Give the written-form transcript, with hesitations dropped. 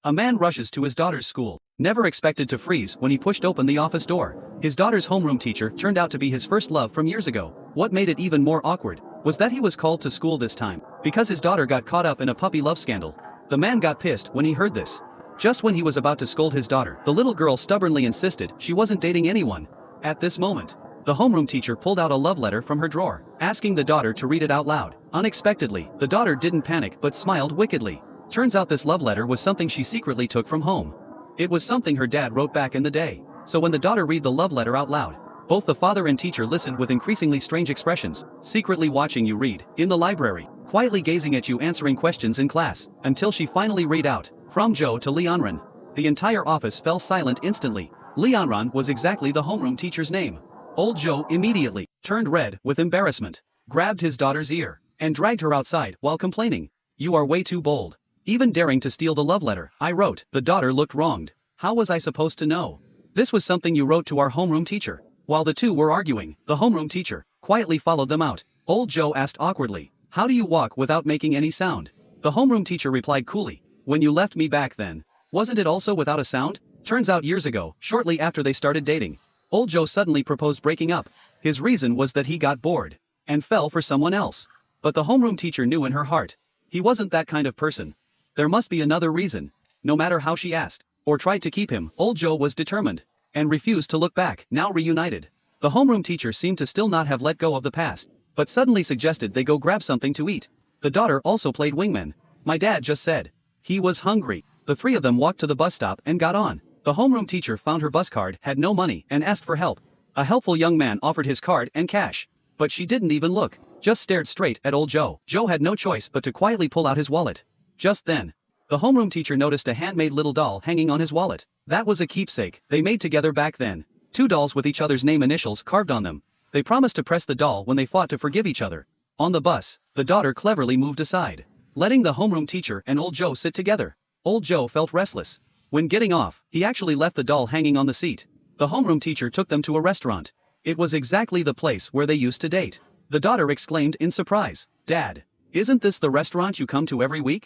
A man rushes to his daughter's school, never expected to freeze when he pushed open the office door. His daughter's homeroom teacher turned out to be his first love from years ago. What made it even more awkward was that he was called to school this time because his daughter got caught up in a puppy love scandal. The man got pissed when he heard this. Just when he was about to scold his daughter, the little girl stubbornly insisted she wasn't dating anyone. At this moment, the homeroom teacher pulled out a love letter from her drawer, asking the daughter to read it out loud. Unexpectedly, the daughter didn't panic but smiled wickedly. Turns out this love letter was something she secretly took from home. It was something her dad wrote back in the day. So when the daughter read the love letter out loud, both the father and teacher listened with increasingly strange expressions, secretly watching you read, in the library, quietly gazing at you answering questions in class, until she finally read out, "From Joe to Leonran." The entire office fell silent instantly. Leonran was exactly the homeroom teacher's name. Old Joe immediately turned red with embarrassment, grabbed his daughter's ear, and dragged her outside while complaining, "You are way too bold. Even daring to steal the love letter I wrote." The daughter looked wronged. "How was I supposed to know? This was something you wrote to our homeroom teacher." While the two were arguing, the homeroom teacher quietly followed them out. Old Joe asked awkwardly, "How do you walk without making any sound?" The homeroom teacher replied coolly, "When you left me back then, wasn't it also without a sound?" Turns out years ago, shortly after they started dating, Old Joe suddenly proposed breaking up. His reason was that he got bored and fell for someone else. But the homeroom teacher knew in her heart he wasn't that kind of person. There must be another reason. No matter how she asked or tried to keep him, Old Joe was determined and refused to look back. Now reunited, the homeroom teacher seemed to still not have let go of the past, but suddenly suggested they go grab something to eat. The daughter also played wingman. "My dad just said he was hungry." The three of them walked to the bus stop and got on. The homeroom teacher found her bus card, had no money, and asked for help. A helpful young man offered his card and cash. But she didn't even look, just stared straight at Old Joe. Joe had no choice but to quietly pull out his wallet. Just then, the homeroom teacher noticed a handmade little doll hanging on his wallet. That was a keepsake they made together back then. Two dolls with each other's name initials carved on them. They promised to press the doll when they fought to forgive each other. On the bus, the daughter cleverly moved aside, letting the homeroom teacher and Old Joe sit together. Old Joe felt restless. When getting off, he actually left the doll hanging on the seat. The homeroom teacher took them to a restaurant. It was exactly the place where they used to date. The daughter exclaimed in surprise, "Dad, isn't this the restaurant you come to every week?"